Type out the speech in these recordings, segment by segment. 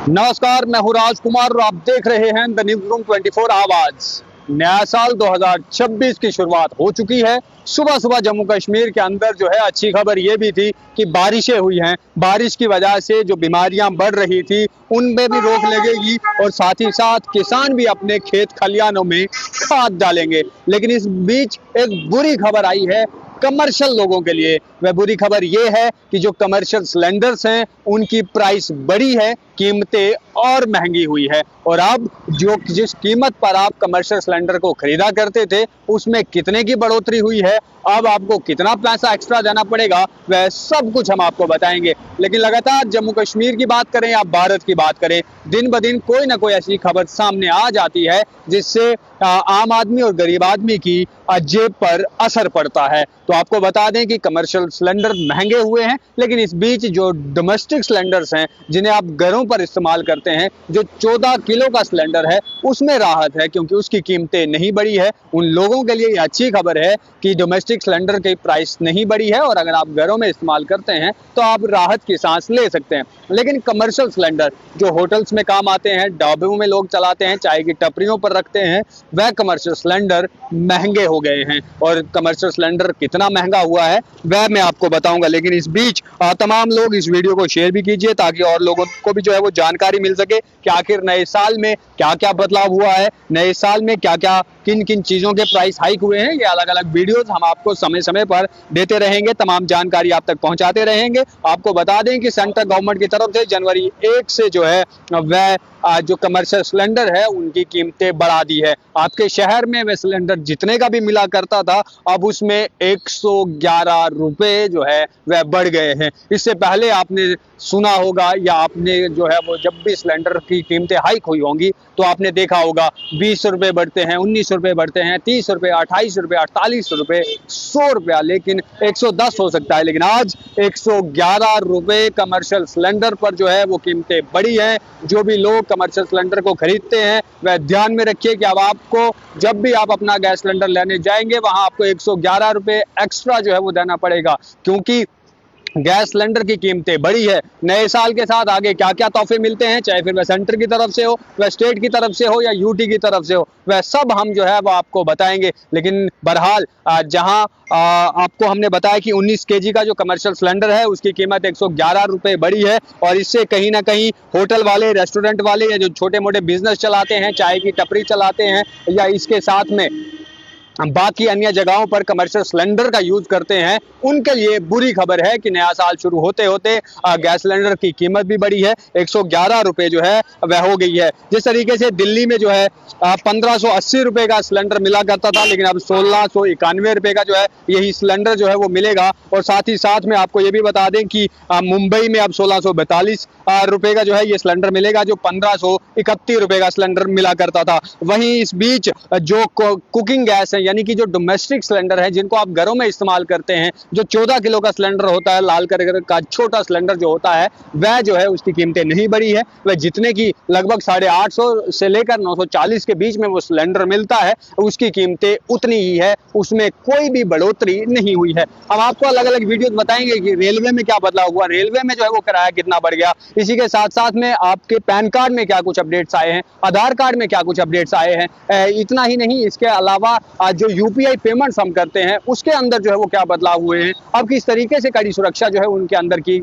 नमस्कार, मैं हूं राजकुमार और आप देख रहे हैं द न्यूज रूम 24 आवाज। नया साल 2026 की शुरुआत हो चुकी है। सुबह सुबह जम्मू कश्मीर के अंदर जो है अच्छी खबर ये भी थी कि बारिशें हुई हैं। बारिश की वजह से जो बीमारियां बढ़ रही थी उनमें भी रोक लगेगी और साथ ही साथ किसान भी अपने खेत खलियानों में खाद डालेंगे। लेकिन इस बीच एक बुरी खबर आई है कमर्शियल लोगों के लिए। वह बुरी खबर ये है कि जो कमर्शियल सिलेंडर्स हैं उनकी प्राइस बढ़ी है, कीमतें और महंगी हुई है। और अब जो जिस कीमत पर आप कमर्शियल सिलेंडर को खरीदा करते थे उसमें कितने की बढ़ोतरी हुई है, अब आपको कितना पैसा एक्स्ट्रा देना पड़ेगा, वह सब कुछ हम आपको बताएंगे। लेकिन लगातार जम्मू कश्मीर की बात करें या भारत की बात करें, दिन ब दिन कोई ना कोई ऐसी खबर सामने आ जाती है जिससे आम आदमी और गरीब आदमी की जेब पर असर पड़ता है। तो आपको बता दें कि कमर्शियल सिलेंडर महंगे हुए हैं, लेकिन इस बीच जो डोमेस्टिक सिलेंडर्स हैं जिन्हें आप घरों पर इस्तेमाल करते हैं, जो 14 किलो का सिलेंडर है उसमें राहत है क्योंकि उसकी कीमतें नहीं बढ़ी है। उन लोगों के लिए अच्छी खबर है कि डोमेस्टिक सिलेंडर की प्राइस नहीं बढ़ी है और अगर आप घरों में इस्तेमाल करते हैं तो आप राहत की सांस ले सकते हैं। लेकिन कमर्शियल सिलेंडर जो होटल्स में काम आते हैं, ढाबों में लोग चलाते हैं, चाय की टपरियों पर रखते हैं, वह कमर्शियल सिलेंडर महंगे हो गए हैं। और कमर्शियल सिलेंडर कितना महंगा हुआ है वह मैं आपको बताऊंगा। लेकिन इस बीच तमाम लोग इस वीडियो को शेयर भी कीजिए ताकि और लोगों को भी जो है वो जानकारी मिल सके कि आखिर नए साल में क्या क्या बदलाव हुआ है, नए साल में क्या क्या किन किन चीजों के प्राइस हाइक हुए हैं। ये अलग अलग वीडियोस हम आपको समय समय पर देते रहेंगे, तमाम जानकारी आप तक पहुंचाते रहेंगे। आपको बता दें कि सेंट्रल गवर्नमेंट की तरफ से जनवरी 1 से जो है वह जो कमर्शियल सिलेंडर है उनकी कीमतें बढ़ा दी है। आपके शहर में वह सिलेंडर जितने का भी मिला करता था अब उसमें 111 रुपए जो है वह बढ़ गए हैं। इससे पहले आपने सुना होगा या आपने जो है वो जब भी सिलेंडर की कीमतें हाइक हुई होंगी तो आपने देखा होगा 20 रुपए बढ़ते हैं, 19 रुपए बढ़ते हैं, 30 रुपए, 28 रुपए, 48 रुपए, 100 रुपया, लेकिन 110 हो सकता है। लेकिन आज 111 रुपए कमर्शियल सिलेंडर पर जो है वो कीमतें बढ़ी हैं। जो भी लोग कमर्शियल सिलेंडर को खरीदते हैं वह ध्यान में रखिए कि अब आपको जब भी आप अपना गैस सिलेंडर लेने जाएंगे वहां आपको 111 रुपए एक्स्ट्रा जो है वो देना पड़ेगा क्योंकि गैस सिलेंडर की कीमतें बढ़ी है। नए साल के साथ आगे क्या क्या तोहफे मिलते हैं, चाहे फिर वह सेंटर की तरफ से हो, वह स्टेट की तरफ से हो या यूटी की तरफ से हो, वह सब हम जो है वो आपको बताएंगे। लेकिन बहरहाल जहां आपको हमने बताया कि 19 केजी का जो कमर्शियल सिलेंडर है उसकी कीमत 111 रुपए बढ़ी है और इससे कहीं ना कहीं होटल वाले, रेस्टोरेंट वाले या जो छोटे मोटे बिजनेस चलाते हैं, चाय की टपरी चलाते हैं या इसके साथ में बाकी अन्य जगहों पर कमर्शियल सिलेंडर का यूज करते हैं, उनके लिए बुरी खबर है कि नया साल शुरू होते होते गैस सिलेंडर की कीमत भी बढ़ी है। 111 रुपए जो है वह हो गई है। जिस तरीके से दिल्ली में जो है 1580 रुपए का सिलेंडर मिला करता था, लेकिन अब 1691 रुपए का जो है यही सिलेंडर जो है वो मिलेगा। और साथ ही साथ में आपको ये भी बता दें कि मुंबई में अब 1642 रुपए का जो है ये सिलेंडर मिलेगा, जो 1531 रुपए का सिलेंडर मिला करता था। वहीं इस बीच जो कुकिंग गैस है यानी कि जो डोमेस्टिक सिलेंडर है जिनको आप घरों में इस्तेमाल करते हैं, जो 14 किलो का सिलेंडर होता है, लाल कलर का छोटा सिलेंडर जो होता है, वह जो है उसकी कीमतें नहीं बढ़ी है। वह जितने की लगभग 850 से लेकर 940 के बीच में वो सिलेंडर मिलता है उसकी कीमतें उतनी ही है, उसमें कोई भी बढ़ोतरी नहीं हुई है। हम आपको अलग अलग वीडियो बताएंगे कि रेलवे में क्या बदलाव हुआ, रेलवे में जो है वो किराया कितना बढ़ गया, इसी के साथ साथ में आपके पैन कार्ड में क्या कुछ अपडेट्स आए हैं, आधार कार्ड में क्या कुछ अपडेट्स आए हैं। इतना ही नहीं, इसके अलावा जो यूपीआई पेमेंट्स हम करते हैं उसके अंदर जो है वो क्या बदलाव हुए हैं, अब किस तरीके से कड़ी सुरक्षा जो है उनके अंदर की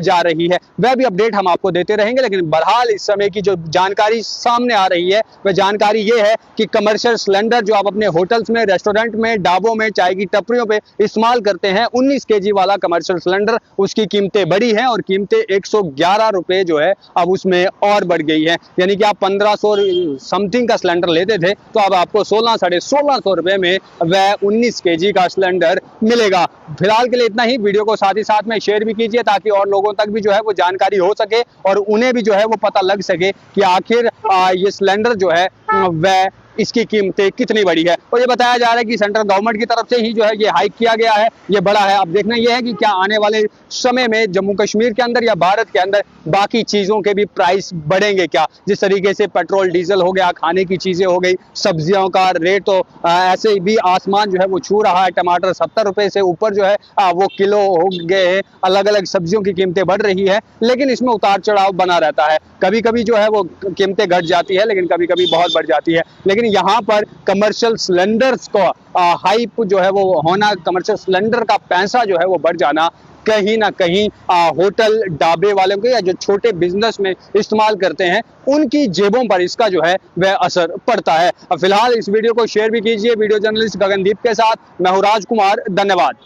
जा रही है, वह भी अपडेट हम आपको देते रहेंगे। लेकिन बहरहाल इस समय की जो जानकारी सामने आ रही है वह जानकारी ये है कि कमर्शियल सिलेंडर जो आप अपने होटल्स में, रेस्टोरेंट में, ढाबों में, चाय की टपरियों पे इस्तेमाल करते हैं, 19 केजी वाला कमर्शियल सिलेंडर उसकी कीमतें बढ़ी हैं और कीमतें 111 रुपए जो है अब उसमें और बढ़ गई है। यानी कि आप 1500 समथिंग का सिलेंडर लेते थे तो अब आपको 1600 साढ़े 1600 रुपए में वह 19 केजी का सिलेंडर मिलेगा। फिलहाल के लिए इतना ही। वीडियो को साथ ही साथ में शेयर भी कीजिए ताकि और लोगों तक भी जो है वो जानकारी हो सके और उन्हें भी जो है वो पता लग सके कि आखिर ये सिलेंडर जो है वह इसकी कीमतें कितनी बढ़ी है। और ये बताया जा रहा है कि सेंट्रल गवर्नमेंट की तरफ से ही जो है ये हाइक किया गया है, ये बड़ा है। अब देखना ये है कि क्या आने वाले समय में जम्मू कश्मीर के अंदर या भारत के अंदर बाकी चीजों के भी प्राइस बढ़ेंगे क्या। जिस तरीके से पेट्रोल डीजल हो गया, खाने की चीजें हो गई, सब्जियों का रेट तो ऐसे भी आसमान जो है वो छू रहा है। टमाटर 70 रुपए से ऊपर जो है वो किलो हो गए हैं। अलग अलग सब्जियों की कीमतें बढ़ रही है, लेकिन इसमें उतार चढ़ाव बना रहता है। कभी कभी जो है वो कीमतें घट जाती है, लेकिन कभी कभी बहुत बढ़ जाती है। लेकिन यहाँ पर कमर्शियल सिलेंडर्स को हाइप जो है वो होना, कमर्शियल सिलेंडर का पैसा जो है वो बढ़ जाना, कहीं ना कहीं होटल ढाबे वालों के या जो छोटे बिजनेस में इस्तेमाल करते हैं उनकी जेबों पर इसका जो है वह असर पड़ता है। फिलहाल इस वीडियो को शेयर भी कीजिए। वीडियो जर्नलिस्ट गगनदीप के साथ मैं हूं राजकुमार, धन्यवाद।